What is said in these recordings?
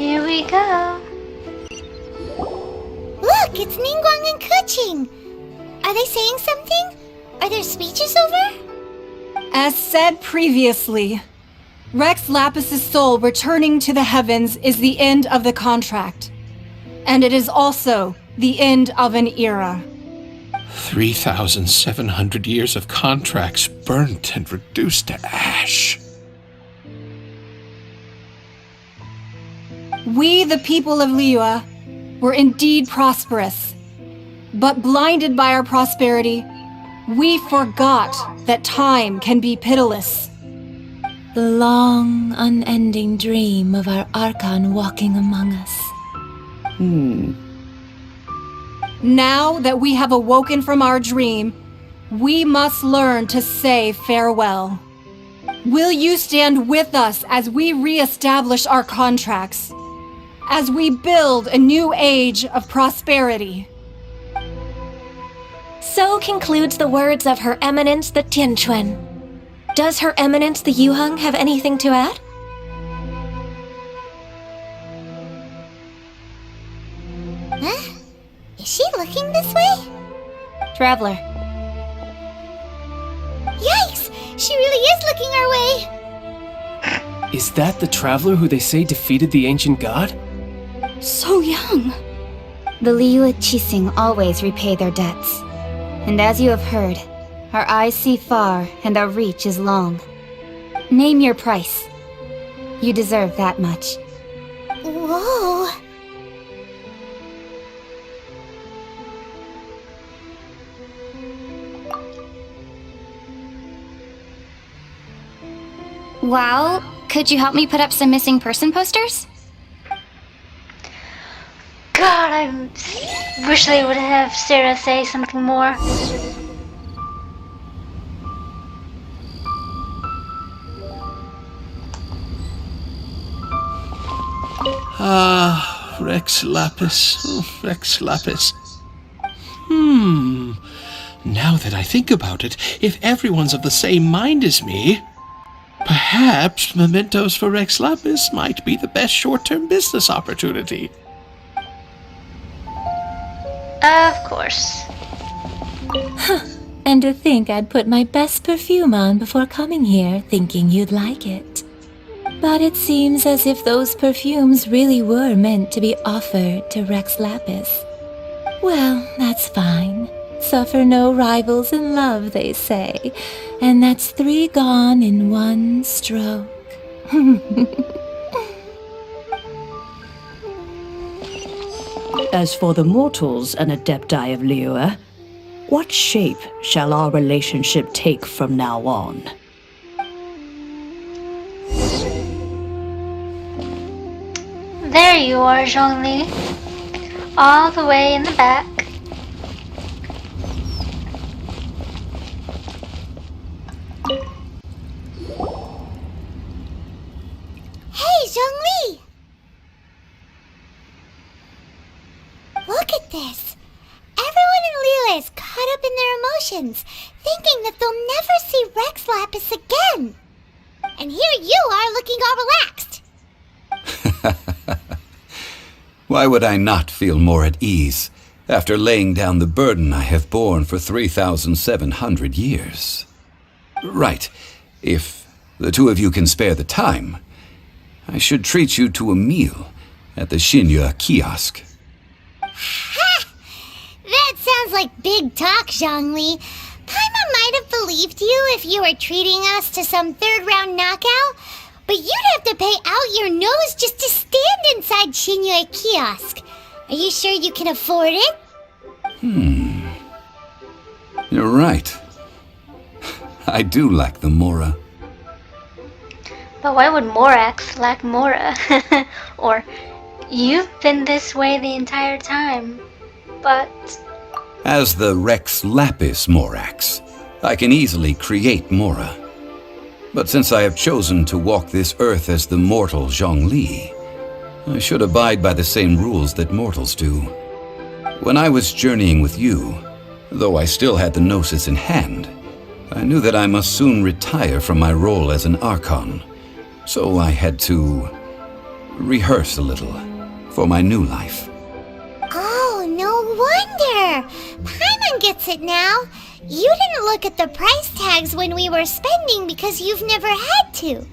Here we go. Look, it's Ningguang and Keqing. Are they saying something? Are their speeches over? As said previously, Rex Lapis's soul returning to the heavens is the end of the contract. And it is also the end of an era. 3,700 years of contracts burnt and reduced to ash. We, the people of Liyue, were indeed prosperous. But blinded by our prosperity, we forgot that time can be pitiless. The long, unending dream of our Archon walking among us. Now that we have awoken from our dream, we must learn to say farewell. Will you stand with us as we re-establish our contracts? As we build a new age of prosperity? So concludes the words of Her Eminence the Tianquan. Does Her Eminence the Yuheng have anything to add? Huh? Is she looking this way? Traveler. Yikes! She really is looking our way! Is that the traveler who they say defeated the ancient god? So young. The Liyue Qixing always repay their debts. And as you have heard, our eyes see far and our reach is long. Name your price. You deserve that much. Whoa! Wow, could you help me put up some missing person posters? God, I wish they would have Sarah say something more. Ah, Rex Lapis. Oh, Rex Lapis. Now that I think about it, if everyone's of the same mind as me, perhaps mementos for Rex Lapis might be the best short-term business opportunity. Of course. And to think I'd put my best perfume on before coming here, thinking you'd like it. But it seems as if those perfumes really were meant to be offered to Rex Lapis. Well, that's fine. Suffer no rivals in love, they say. And that's 3 gone in 1 stroke. As for the mortals and adepti of Liyue, what shape shall our relationship take from now on? There you are, Zhongli. All the way in the back. Hey, Zhongli! Look at this! Everyone in Liyue is caught up in their emotions, thinking that they'll never see Rex Lapis again. And here you are looking all relaxed. Why would I not feel more at ease after laying down the burden I have borne for 3,700 years? Right, if the two of you can spare the time, I should treat you to a meal at the Xinyue kiosk. Ha! That sounds like big talk, Zhongli. Paimon might have believed you if you were treating us to some third-round knockout, but you'd have to pay out your nose just to stand inside Xinyue kiosk. Are you sure you can afford it? You're right. I do lack the Mora. But why would Morax lack Mora? Or, you've been this way the entire time. But... As the Rex Lapis Morax, I can easily create Mora. But since I have chosen to walk this earth as the mortal Zhongli, I should abide by the same rules that mortals do. When I was journeying with you, though I still had the Gnosis in hand, I knew that I must soon retire from my role as an Archon. So I had to rehearse a little for my new life. Oh, no wonder! Paimon gets it now. You didn't look at the price tags when we were spending because you've never had to.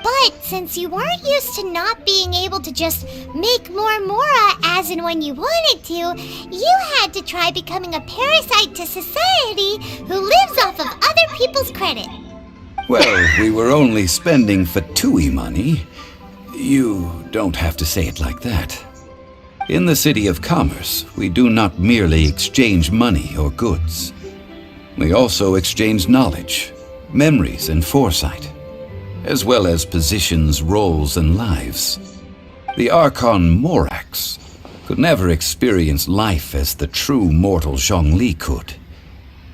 But since you weren't used to not being able to just make more Mora as and when you wanted to, you had to try becoming a parasite to society who lives off of other people's credit. Well, we were only spending Fatui money. You don't have to say it like that. In the City of Commerce, we do not merely exchange money or goods. We also exchange knowledge, memories, and foresight, as well as positions, roles, and lives. The Archon Morax could never experience life as the true mortal Zhongli could,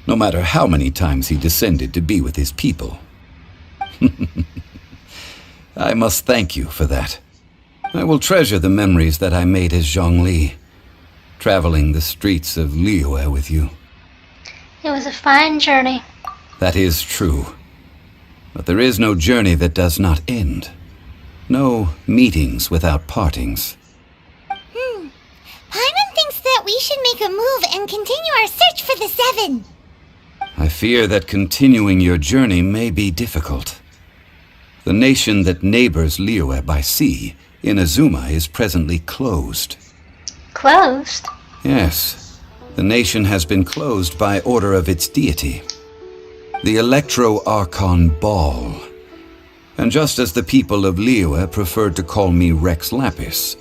no matter how many times he descended to be with his people. I must thank you for that. I will treasure the memories that I made as Zhongli, traveling the streets of Liyue with you. It was a fine journey. That is true. But there is no journey that does not end. No meetings without partings. Paimon thinks that we should make a move and continue our search for the Seven. I fear that continuing your journey may be difficult. The nation that neighbors Liyue by sea, Inazuma, is presently closed. Closed? Yes. The nation has been closed by order of its deity, the Electro-Archon Ball. And just as the people of Liyue preferred to call me Rex Lapis,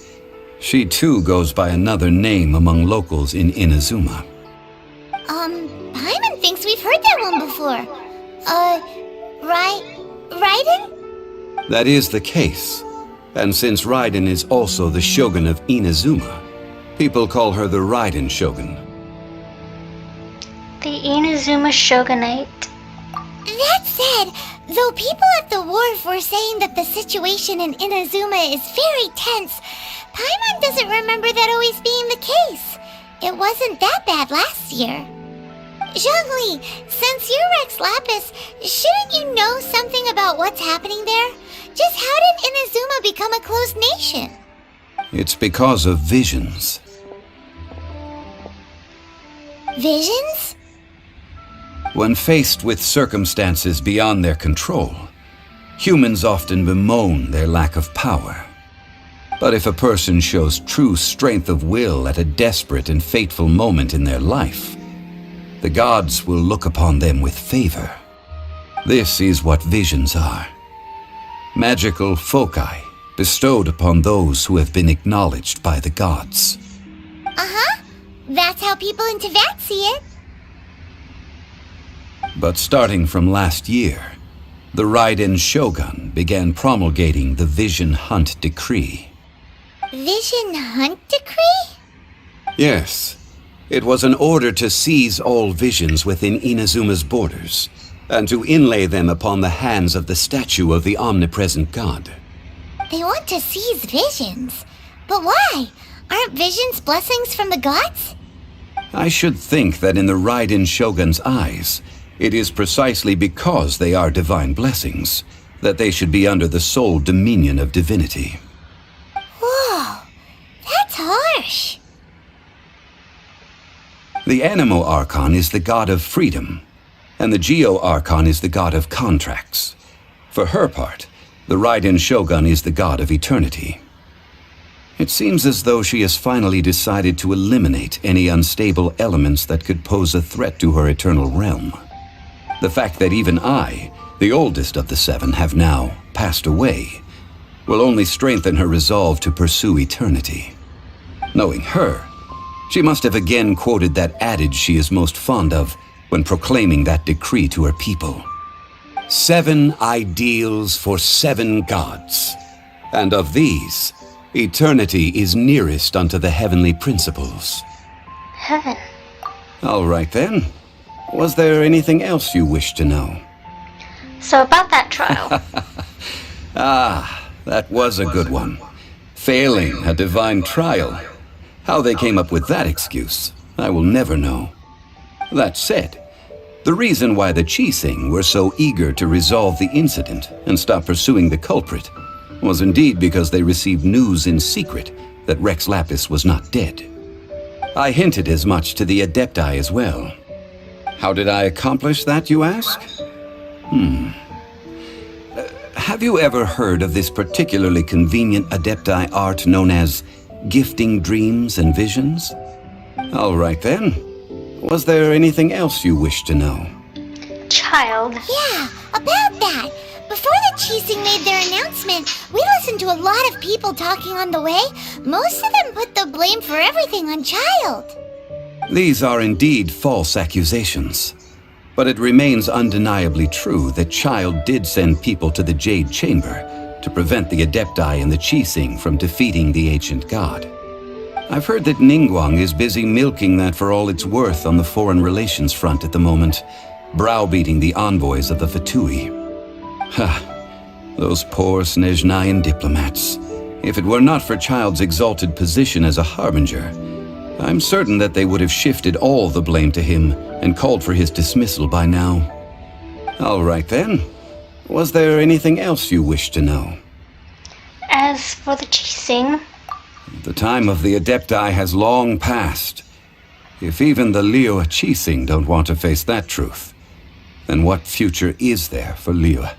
she too goes by another name among locals in Inazuma. Paimon thinks we've heard that one before. Raiden? That is the case. And since Raiden is also the Shogun of Inazuma, people call her the Raiden Shogun. The Inazuma Shogunate. That said, though people at the wharf were saying that the situation in Inazuma is very tense, Paimon doesn't remember that always being the case. It wasn't that bad last year. Zhongli, since you're Rex Lapis, shouldn't you know something about what's happening there? Just how did Inazuma become a closed nation? It's because of visions. Visions? When faced with circumstances beyond their control, humans often bemoan their lack of power. But if a person shows true strength of will at a desperate and fateful moment in their life, the gods will look upon them with favor. This is what visions are. Magical foci bestowed upon those who have been acknowledged by the gods. That's how people in Teyvat see it. But starting from last year, the Raiden Shogun began promulgating the Vision Hunt Decree. Vision Hunt Decree? Yes. It was an order to seize all visions within Inazuma's borders, and to inlay them upon the hands of the statue of the omnipresent god. They want to seize visions. But why? Aren't visions blessings from the gods? I should think that in the Raiden Shogun's eyes, it is precisely because they are divine blessings that they should be under the sole dominion of divinity. Whoa, that's harsh. The Animo Archon is the god of freedom, and the Geo Archon is the god of contracts. For her part, the Raiden Shogun is the god of eternity. It seems as though she has finally decided to eliminate any unstable elements that could pose a threat to her eternal realm. The fact that even I, the oldest of the seven, have now passed away, will only strengthen her resolve to pursue eternity. Knowing her, she must have again quoted that adage she is most fond of when proclaiming that decree to her people. 7 ideals for 7 gods, and of these, eternity is nearest unto the heavenly principles. Heaven. All right then. Was there anything else you wish to know? So about that trial. That was a good one. Failing a divine trial. How they came up with that excuse, I will never know. That said, the reason why the Qixing were so eager to resolve the incident and stop pursuing the culprit was indeed because they received news in secret that Rex Lapis was not dead. I hinted as much to the Adepti as well. How did I accomplish that, you ask? Have you ever heard of this particularly convenient Adepti art known as gifting dreams and visions? All right then. Was there anything else you wish to know? Child. Yeah, about that. Before the Chising made their announcement, we listened to a lot of people talking on the way. Most of them put the blame for everything on Child. These are indeed false accusations. But it remains undeniably true that Child did send people to the Jade Chamber to prevent the Adepti and the Chising from defeating the ancient god. I've heard that Ningguang is busy milking that for all it's worth on the foreign relations front at the moment, browbeating the envoys of the Fatui. Ha! Those poor Snezhnayan diplomats. If it were not for Child's exalted position as a harbinger, I'm certain that they would have shifted all the blame to him and called for his dismissal by now. All right then. Was there anything else you wish to know? As for the Chising, The time of the Adepti has long passed. If even the Liyue Chising don't want to face that truth, then what future is there for Liyue?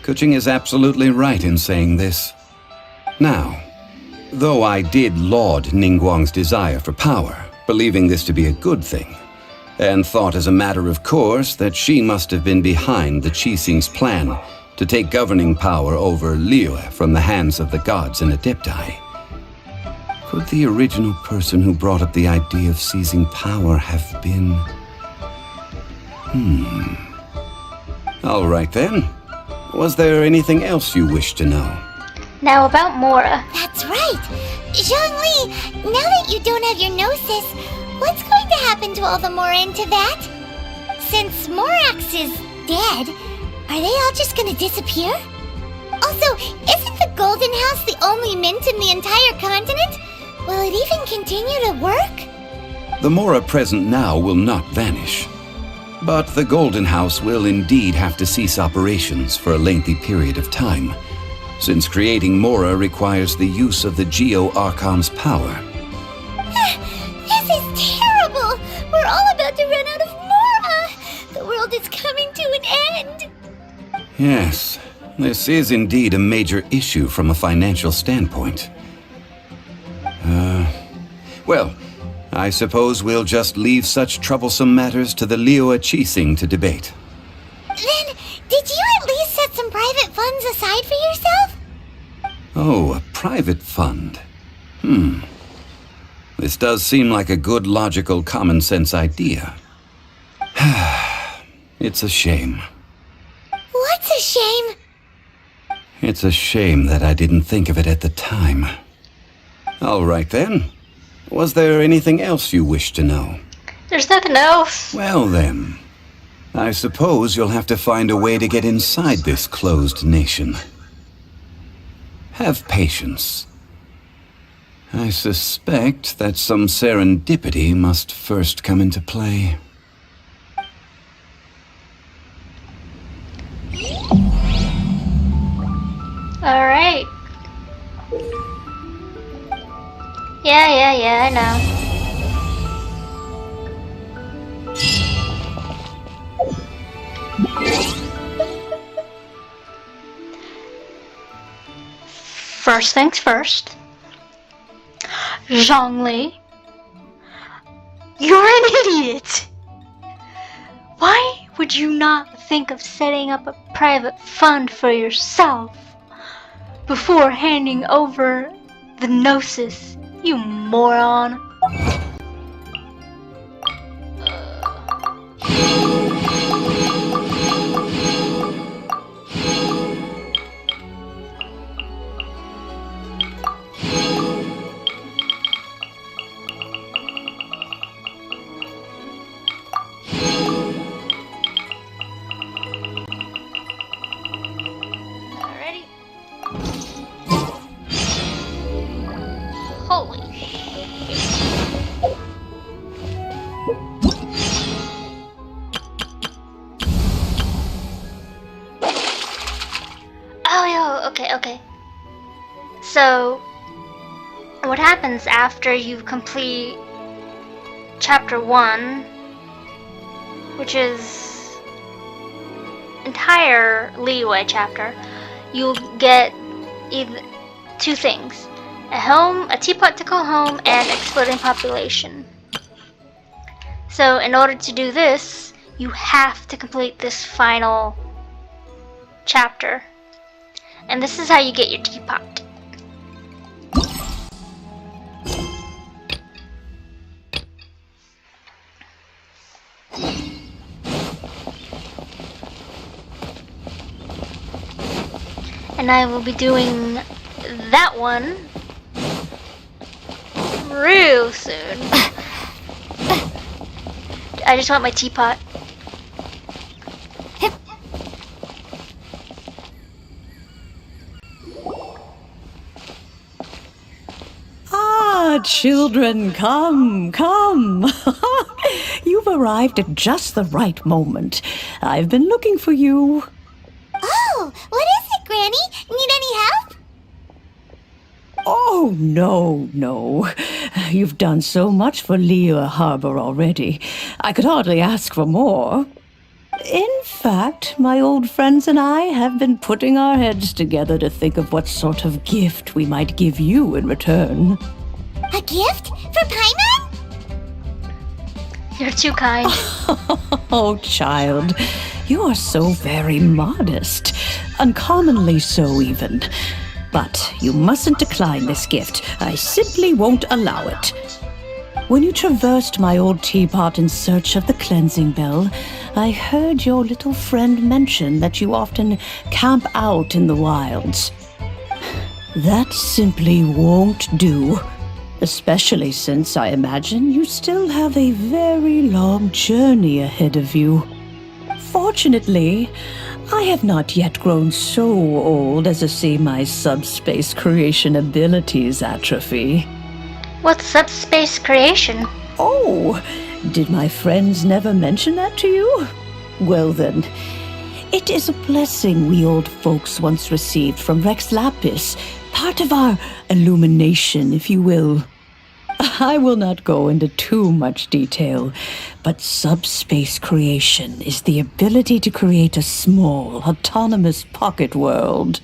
Kuching is absolutely right in saying this. Now, though I did laud Ningguang's desire for power, believing this to be a good thing, and thought as a matter of course that she must have been behind the Chising's plan to take governing power over Liyue from the hands of the gods and Adepti, could the original person who brought up the idea of seizing power have been... All right then. Was there anything else you wish to know? now about Mora. That's right. Zhongli, now that you don't have your gnosis, what's going to happen to all the Mora in Tibet? Since Morax is dead, are they all just gonna disappear? Also, isn't the Golden House the only mint in the entire continent? Will it even continue to work? The Mora present now will not vanish. But the Golden House will indeed have to cease operations for a lengthy period of time, since creating Mora requires the use of the Geo-Archon's power. This is terrible! We're all about to run out of Mora! The world is coming to an end! Yes, this is indeed a major issue from a financial standpoint. Well, I suppose we'll just leave such troublesome matters to the Liyue Chising to debate. Then, did you at least set some private funds aside for yourself? Oh, a private fund. This does seem like a good, logical, common-sense idea. It's a shame. What's a shame? It's a shame that I didn't think of it at the time. All right then. Was there anything else you wish to know? There's nothing else. Well then, I suppose you'll have to find a way to get inside this closed nation. Have patience. I suspect that some serendipity must first come into play. Alright. Yeah, I know. First things first. Zhongli, you're an idiot! Why would you not think of setting up a private fund for yourself before handing over the Gnosis, you moron? Alrighty. Holy Oh, yo, okay. So, what happens after you complete Chapter 1, which is entire Liyue chapter, you'll get either two things. A home, a teapot to call home, and exploding population. So in order to do this, you have to complete this final chapter. And this is how you get your teapot. And I will be doing that one real soon. I just want my teapot. Ah, children, come, come. You've arrived at just the right moment. I've been looking for you. Oh, what is it, Granny? Need any help? Oh, no. You've done so much for Liyue Harbor already. I could hardly ask for more. In fact, my old friends and I have been putting our heads together to think of what sort of gift we might give you in return. A gift? For Paimon? You're too kind. Oh, child, you are so very modest. Uncommonly so, even. But you mustn't decline this gift. I simply won't allow it. When you traversed my old teapot in search of the cleansing bell, I heard your little friend mention that you often camp out in the wilds. That simply won't do, especially since I imagine you still have a very long journey ahead of you. Fortunately, I have not yet grown so old as to see my subspace creation abilities atrophy. What's subspace creation? Oh, did my friends never mention that to you? Well then, it is a blessing we old folks once received from Rex Lapis, part of our illumination, if you will. I will not go into too much detail, but subspace creation is the ability to create a small, autonomous pocket world.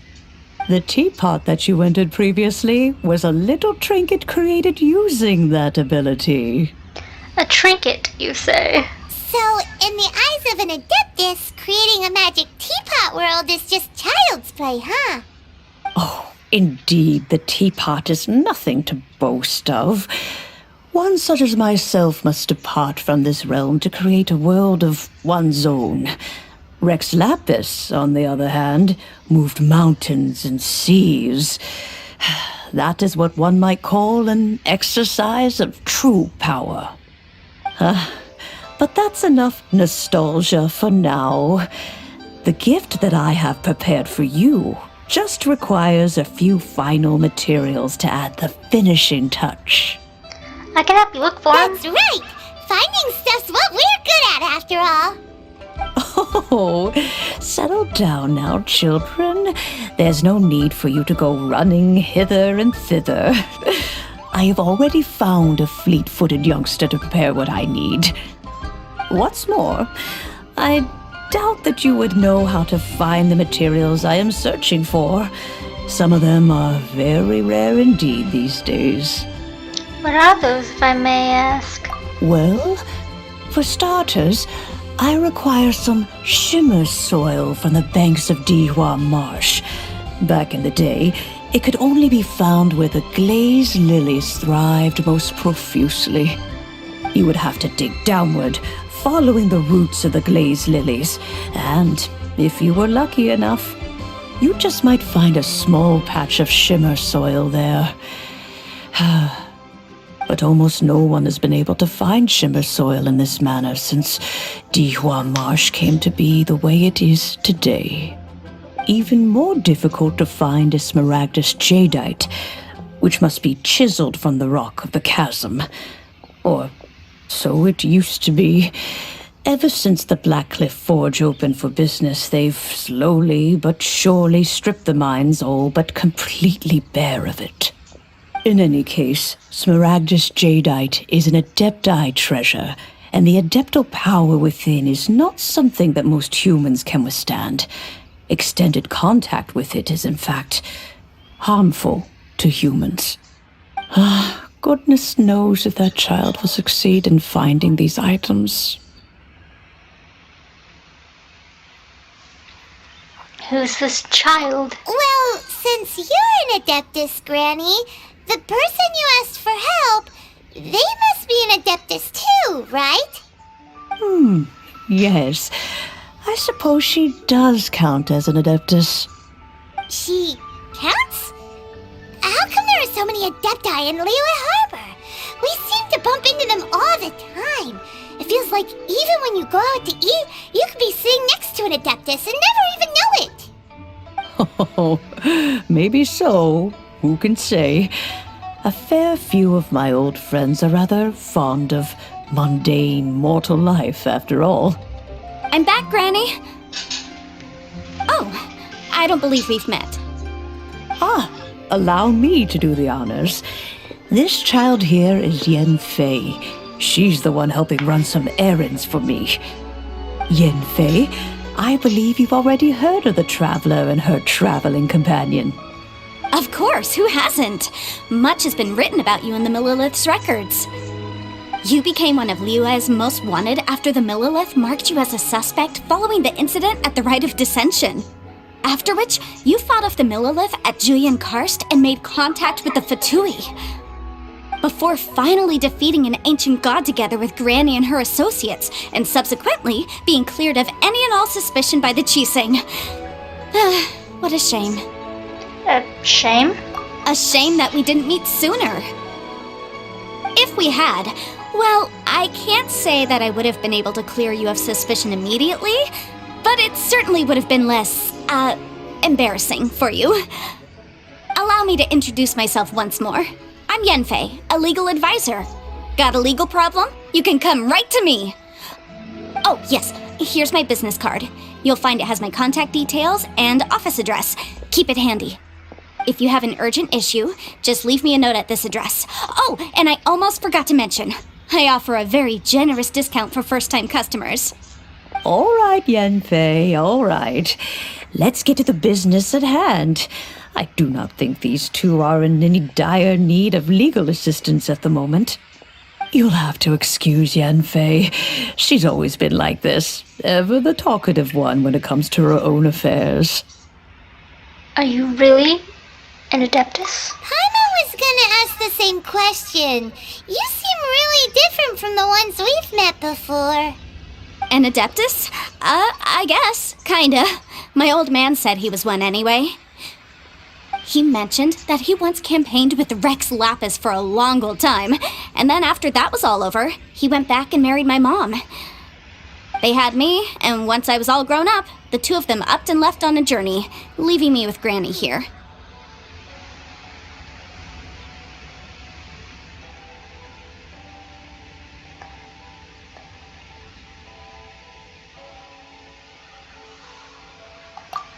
The teapot that you entered previously was a little trinket created using that ability. A trinket, you say? So, in the eyes of an adeptus, creating a magic teapot world is just child's play, huh? Oh, indeed, the teapot is nothing to boast of. One such as myself must depart from this realm to create a world of one's own. Rex Lapis, on the other hand, moved mountains and seas. That is what one might call an exercise of true power. But that's enough nostalgia for now. The gift that I have prepared for you just requires a few final materials to add the finishing touch. I can help you look for them. That's right! Finding stuff's what we're good at, after all. Oh, settle down now, children. There's no need for you to go running hither and thither. I have already found a fleet-footed youngster to prepare what I need. What's more, I doubt that you would know how to find the materials I am searching for. Some of them are very rare indeed these days. What are those, if I may ask? Well, for starters, I require some shimmer soil from the banks of Dihua Marsh. Back in the day, it could only be found where the glazed lilies thrived most profusely. You would have to dig downward, following the roots of the glazed lilies, and if you were lucky enough, you just might find a small patch of shimmer soil there. But almost no one has been able to find shimmer soil in this manner since Dihua Marsh came to be the way it is today. Even more difficult to find is smaragdus jadeite, which must be chiseled from the rock of the chasm. Or so it used to be. Ever since the Blackcliff Forge opened for business, they've slowly but surely stripped the mines all but completely bare of it. In any case, Smaragdus Jadeite is an Adepti treasure, and the Adeptal power within is not something that most humans can withstand. Extended contact with it is, in fact, harmful to humans. Goodness knows if that child will succeed in finding these items. Who's this child? Well, since you're an Adeptus, Granny, the person you asked for help, they must be an Adeptus too, right? Yes. I suppose she does count as an Adeptus. She counts? How come there are so many Adepti in Liyue Harbor? We seem to bump into them all the time. It feels like even when you go out to eat, you could be sitting next to an Adeptus and never even know it. Oh, maybe so. Who can say? A fair few of my old friends are rather fond of mundane mortal life, after all. I'm back, Granny. Oh, I don't believe we've met. Allow me to do the honors. This child here is Yen Fei. She's the one helping run some errands for me. Yen Fei, I believe you've already heard of the Traveler and her traveling companion. Of course, who hasn't? Much has been written about you in the Millilith's records. You became one of Liyue's most wanted after the Millilith marked you as a suspect following the incident at the Rite of Dissension. After which, you fought off the Millilith at Julian Karst and made contact with the Fatui. Before finally defeating an ancient god together with Granny and her associates, and subsequently being cleared of any and all suspicion by the Chiseng. What a shame. Shame? A shame that we didn't meet sooner. If we had, well, I can't say that I would have been able to clear you of suspicion immediately, but it certainly would have been less, embarrassing for you. Allow me to introduce myself once more. I'm Yenfei, a legal advisor. Got a legal problem? You can come right to me. Oh, yes, here's my business card. You'll find it has my contact details and office address. Keep it handy. If you have an urgent issue, just leave me a note at this address. Oh, and I almost forgot to mention, I offer a very generous discount for first-time customers. All right, Yenfei, all right. Let's get to the business at hand. I do not think these two are in any dire need of legal assistance at the moment. You'll have to excuse Yenfei. She's always been like this, ever the talkative one when it comes to her own affairs. Are you really an Adeptus? Paimon was gonna ask the same question. You seem really different from the ones we've met before. An Adeptus? I guess, kinda. My old man said he was one anyway. He mentioned that he once campaigned with Rex Lapis for a long old time, and then after that was all over, he went back and married my mom. They had me, and once I was all grown up, the two of them upped and left on a journey, leaving me with Granny here.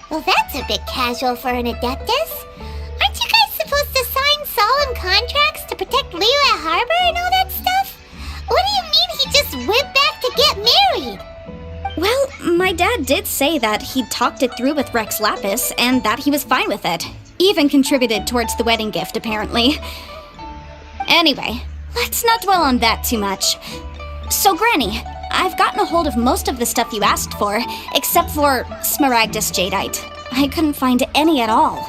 Well, that's a bit casual for an Adeptus. Aren't you guys supposed to sign solemn contracts to protect Liyue Harbor and all that stuff? What do you mean he just went back to get married? Well, my dad did say that he'd talked it through with Rex Lapis and that he was fine with it. Even contributed towards the wedding gift, apparently. Anyway, let's not dwell on that too much. So, Granny, I've gotten a hold of most of the stuff you asked for, except for Smaragdus Jadeite. I couldn't find any at all.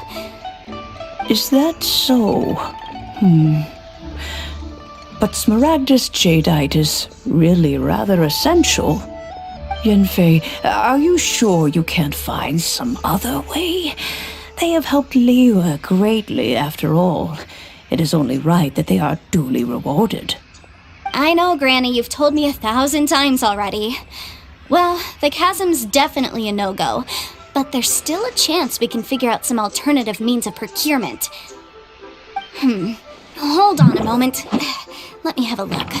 Is that so? But Smaragdus Jadeite is really rather essential. Yenfei, are you sure you can't find some other way? They have helped Liyue greatly, after all. It is only right that they are duly rewarded. I know, Granny, you've told me 1,000 times already. Well, the chasm's definitely a no-go, but there's still a chance we can figure out some alternative means of procurement. Hold on a moment. Let me have a look.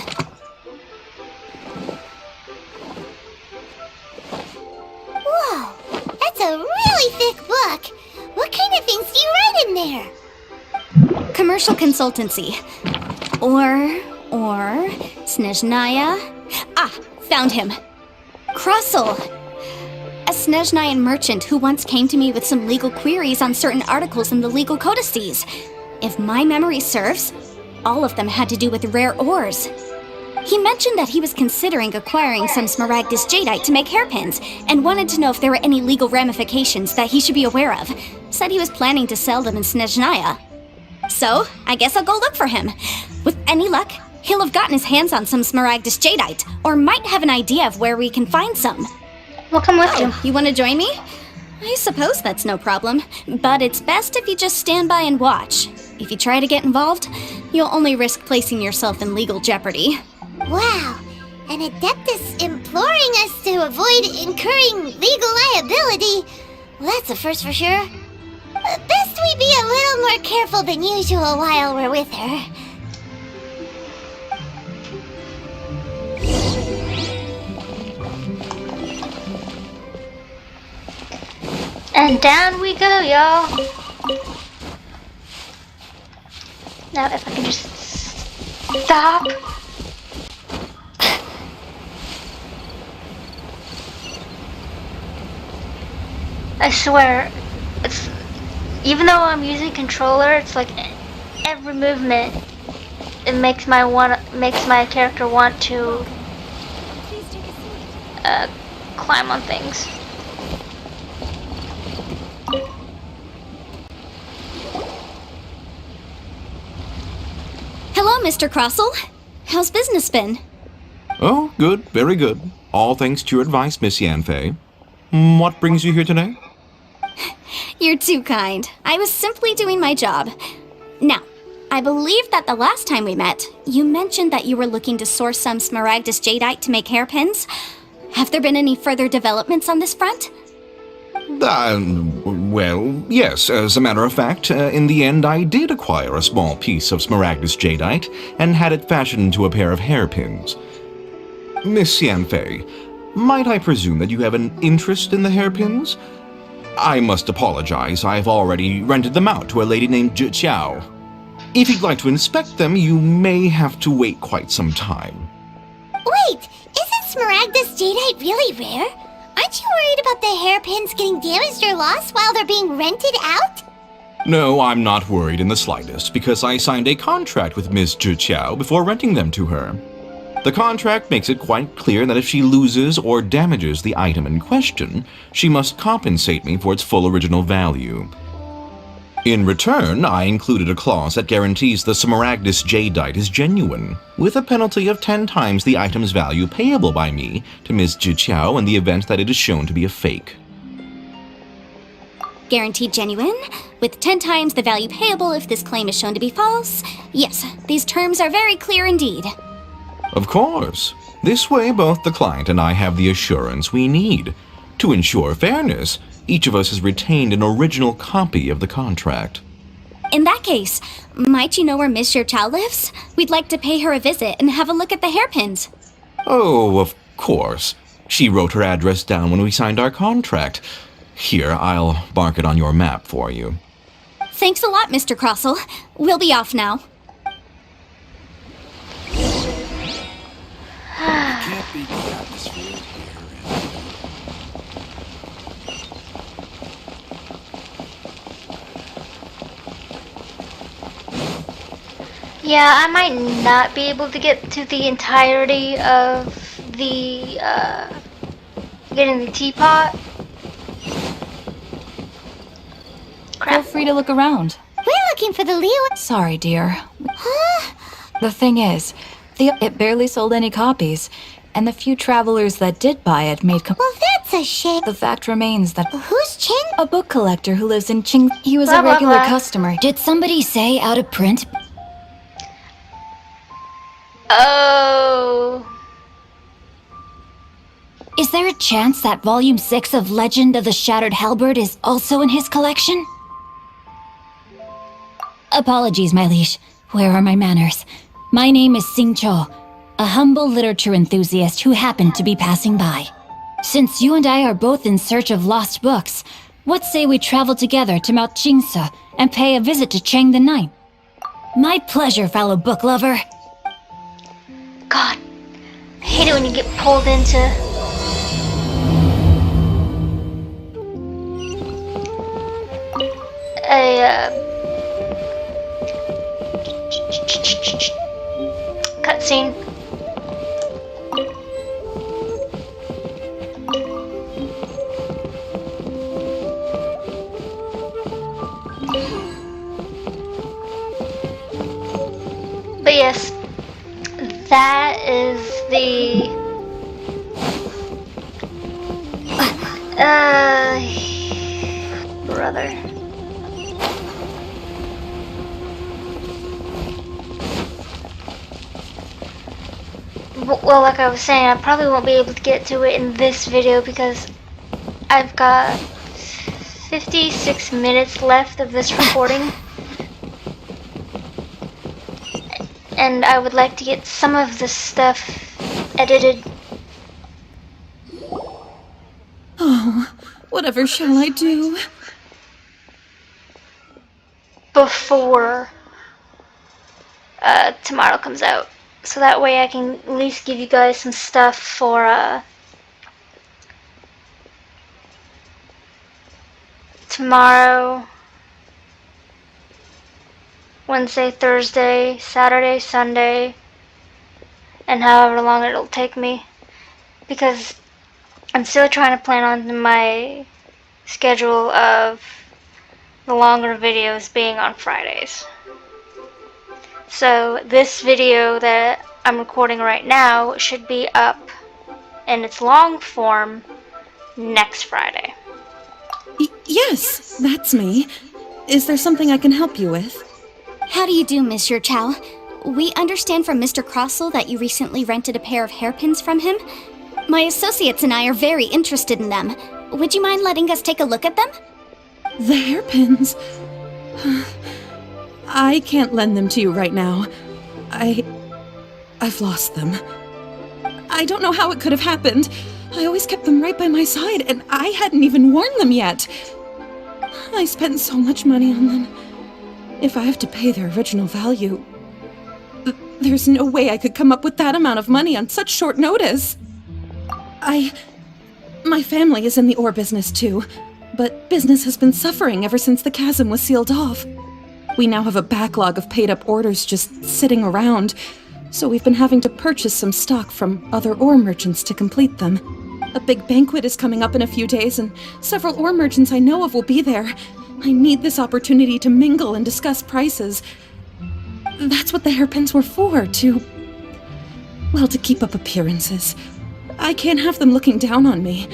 really thick book. What kind of things do you write in there? Commercial consultancy. Or Snezhnaya? Ah, found him. Krosel. A Snezhnayan merchant who once came to me with some legal queries on certain articles in the legal codices. If my memory serves, all of them had to do with rare ores. He mentioned that he was considering acquiring some Smaragdus jadeite to make hairpins, and wanted to know if there were any legal ramifications that he should be aware of. Said he was planning to sell them in Snezhnaya. So, I guess I'll go look for him. With any luck, he'll have gotten his hands on some Smaragdus jadeite, or might have an idea of where we can find some. We'll come with you. You want to join me? I suppose that's no problem, but it's best if you just stand by and watch. If you try to get involved, you'll only risk placing yourself in legal jeopardy. Wow, an Adeptus imploring us to avoid incurring legal liability. Well, that's a first for sure. Best we be a little more careful than usual while we're with her. And down we go, y'all. Now if I can just stop. I swear, it's even though I'm using controller, it's like every movement it makes my character want to climb on things. Hello, Mr. Krosel. How's business been? Oh, good, very good. All thanks to your advice, Miss Yanfei. What brings you here today? You're too kind. I was simply doing my job. Now, I believe that the last time we met, you mentioned that you were looking to source some Smaragdus jadeite to make hairpins. Have there been any further developments on this front? Well, yes, as a matter of fact, in the end I did acquire a small piece of Smaragdus jadeite and had it fashioned into a pair of hairpins. Miss Yanfei, might I presume that you have an interest in the hairpins? I must apologize, I've already rented them out to a lady named Zhi Qiao. If you'd like to inspect them, you may have to wait quite some time. Wait, isn't Smaragdus jadeite really rare? Aren't you worried about the hairpins getting damaged or lost while they're being rented out? No, I'm not worried in the slightest, because I signed a contract with Miss Zhi Qiao before renting them to her. The contract makes it quite clear that if she loses or damages the item in question, she must compensate me for its full original value. In return, I included a clause that guarantees the Smaragdus jadeite is genuine, with a penalty of 10 times the item's value payable by me to Ms. Zhi Qiao in the event that it is shown to be a fake. Guaranteed genuine, with 10 times the value payable if this claim is shown to be false. Yes, these terms are very clear indeed. Of course. This way, both the client and I have the assurance we need. To ensure fairness, each of us has retained an original copy of the contract. In that case, might you know where Miss Zhi lives? We'd like to pay her a visit and have a look at the hairpins. Oh, of course. She wrote her address down when we signed our contract. Here, I'll mark it on your map for you. Thanks a lot, Mr. Krosel. We'll be off now. Can't beat the atmosphere here. Yeah, I might not be able to get to the entirety of the, getting the teapot. Feel free to look around. We're looking for the Leo. Sorry, dear. Huh? The thing is, it barely sold any copies, and the few travelers that did buy it made Well, that's a shame. The fact remains that Who's Ching? a book collector who lives in Qing. He was Blah, a blah, regular blah. customer. Did somebody say out of print? Oh. Is there a chance that Volume 6 of Legend of the Shattered Halberd is also in his collection? Apologies, my liege. Where are my manners? My name is Xingqiu, a humble literature enthusiast who happened to be passing by. Since you and I are both in search of lost books, What say we travel together to Mount Jingsa and pay a visit to Chang the Ninth? My pleasure, fellow book lover. God, I hate it when you get pulled into... a, cutscene. But yes, that is the brother. Well, like I was saying, I probably won't be able to get to it in this video because I've got 56 minutes left of this recording. And I would like to get some of this stuff edited. Oh, whatever shall I do? Before tomorrow comes out. So that way I can at least give you guys some stuff for tomorrow, Wednesday, Thursday, Saturday, Sunday, and however long it'll take me. Because I'm still trying to plan on my schedule of the longer videos being on Fridays. So this video that I'm recording right now should be up in its long form next Friday. Yes, that's me. Is there something I can help you with? How do you do, Monsieur Chow? We understand from Mr. Crossell that you recently rented a pair of hairpins from him. My associates and I are very interested in them. Would you mind letting us take a look at them? The hairpins. I can't lend them to you right now. I've lost them. I don't know how it could have happened. I always kept them right by my side, and I hadn't even worn them yet. I spent so much money on them. If I have to pay their original value, there's no way I could come up with that amount of money on such short notice. My family is in the ore business too, but business has been suffering ever since the chasm was sealed off. We now have a backlog of paid-up orders just sitting around, so we've been having to purchase some stock from other ore merchants to complete them. A big banquet is coming up in a few days, and several ore merchants I know of will be there. I need this opportunity to mingle and discuss prices. That's what the hairpins were for, to keep up appearances. I can't have them looking down on me.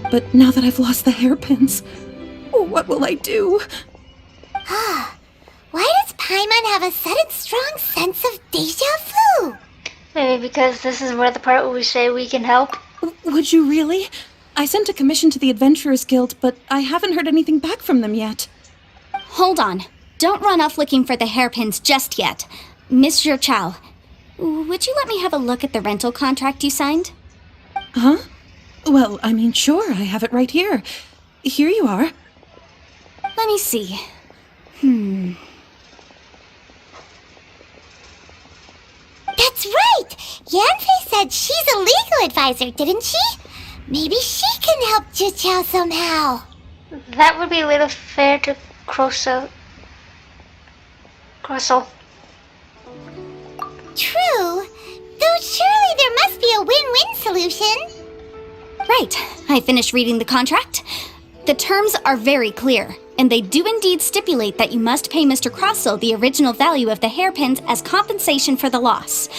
But now that I've lost the hairpins, what will I do? Why does Paimon have a sudden strong sense of deja vu? Maybe because this is where the part where we say we can help. Would you really? I sent a commission to the Adventurers Guild, but I haven't heard anything back from them yet. Hold on. Don't run off looking for the hairpins just yet. Monsieur Chow, would you let me have a look at the rental contract you signed? Huh? Well, I mean, sure, I have it right here. Here you are. Let me see. That's right! Yanfei said she's a legal advisor, didn't she? Maybe she can help Juchao somehow. That would be a little fair to Crossell. True. Though surely there must be a win-win solution. Right. I finished reading the contract. The terms are very clear, and they do indeed stipulate that you must pay Mr. Crossell the original value of the hairpins as compensation for the loss.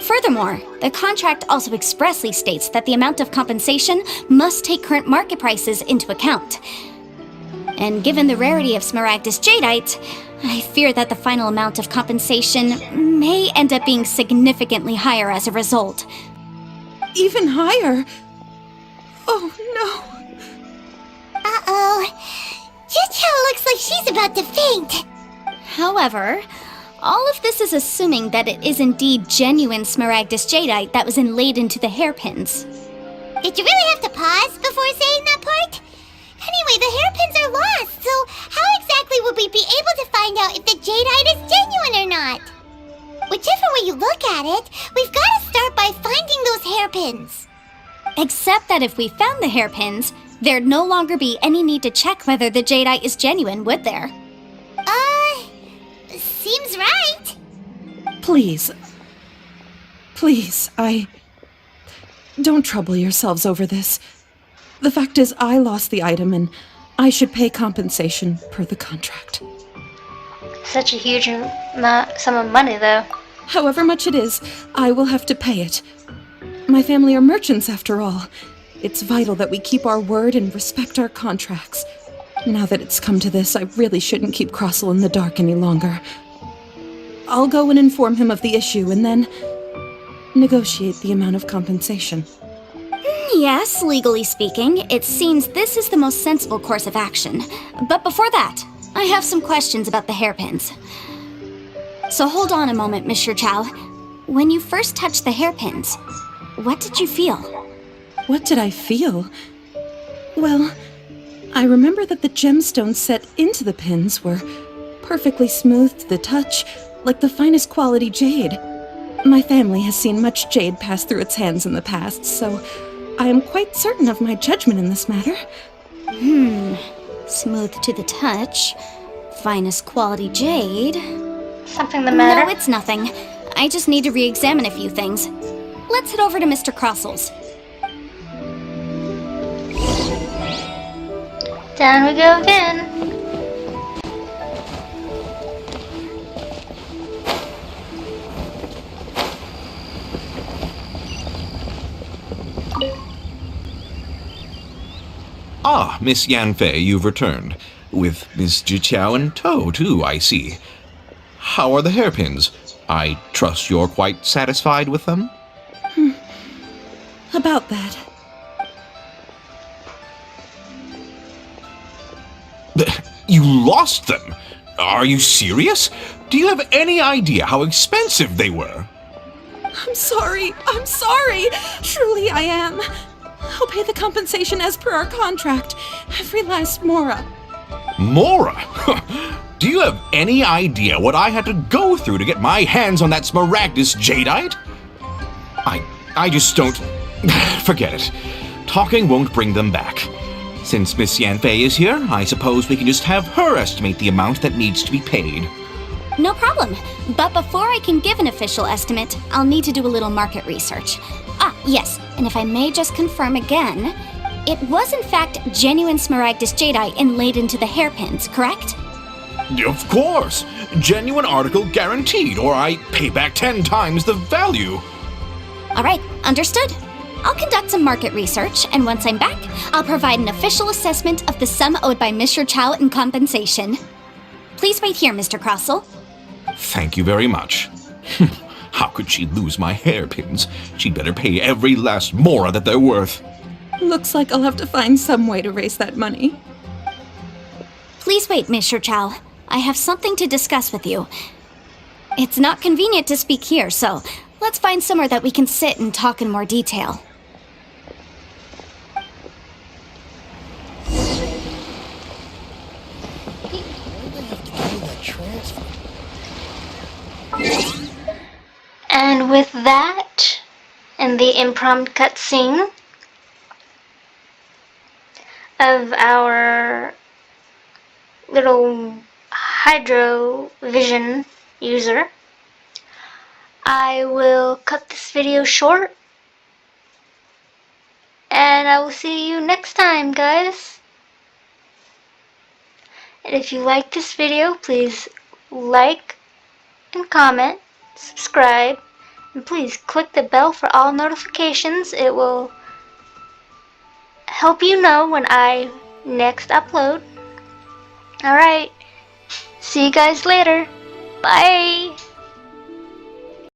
Furthermore, the contract also expressly states that the amount of compensation must take current market prices into account. And given the rarity of Smaragdus Jadeite, I fear that the final amount of compensation may end up being significantly higher as a result. Even higher? Oh, no. Uh-oh. Juchao looks like she's about to faint. However, all of this is assuming that it is indeed genuine Smaragdus Jadeite that was inlaid into the hairpins. Did you really have to pause before saying that part? that if we found the hairpins, there'd no longer be any need to check whether the jadeite is genuine, would there? Seems right. Please. Please, Don't trouble yourselves over this. The fact is, I lost the item and I should pay compensation per the contract. Such a huge sum of money, though. However much it is, I will have to pay it. My family are merchants, after all. It's vital that we keep our word and respect our contracts. Now that it's come to this, I really shouldn't keep Crossel in the dark any longer. I'll go and inform him of the issue and then negotiate the amount of compensation. Yes, legally speaking, it seems this is the most sensible course of action. But before that, I have some questions about the hairpins. So hold on a moment, Mr. Chow. When you first touched the hairpins, what did you feel? What did I feel? Well, I remember that the gemstones set into the pins were perfectly smooth to the touch, like the finest quality jade. My family has seen much jade pass through its hands in the past, so I am quite certain of my judgment in this matter. Smooth to the touch, finest quality jade. Something the matter? No, it's nothing. I just need to re-examine a few things. Let's head over to Mr. Crossel's. Down we go again. Ah, Miss Yanfei, you've returned. With Miss Jiqiao in tow, too, I see. How are the hairpins? I trust you're quite satisfied with them? About that. You lost them? Are you serious? Do you have any idea how expensive they were? I'm sorry. Truly I am. I'll pay the compensation as per our contract. Every last mora. Mora? Do you have any idea what I had to go through to get my hands on that smaragdus jadeite? I just don't... Forget it. Talking won't bring them back. Since Miss Yanfei is here, I suppose we can just have her estimate the amount that needs to be paid. No problem. But before I can give an official estimate, I'll need to do a little market research. Ah, yes, and if I may just confirm again, it was in fact genuine smaragdus jadeite inlaid into the hairpins, correct? Of course! Genuine article guaranteed, or I pay back 10 times the value. Alright, understood. I'll conduct some market research, and once I'm back, I'll provide an official assessment of the sum owed by Mr. Chow in compensation. Please wait here, Mr. Crossel. Thank you very much. How could she lose my hairpins? She'd better pay every last mora that they're worth. Looks like I'll have to find some way to raise that money. Please wait, Mr. Chow. I have something to discuss with you. It's not convenient to speak here, so let's find somewhere that we can sit and talk in more detail. And with that, and the impromptu cutscene of our little Hydro Vision user, I will cut this video short, and I will see you next time, guys. And if you like this video, please like and comment, subscribe, and please click the bell for all notifications. It will help you know when I next upload. Alright, see you guys later. Bye!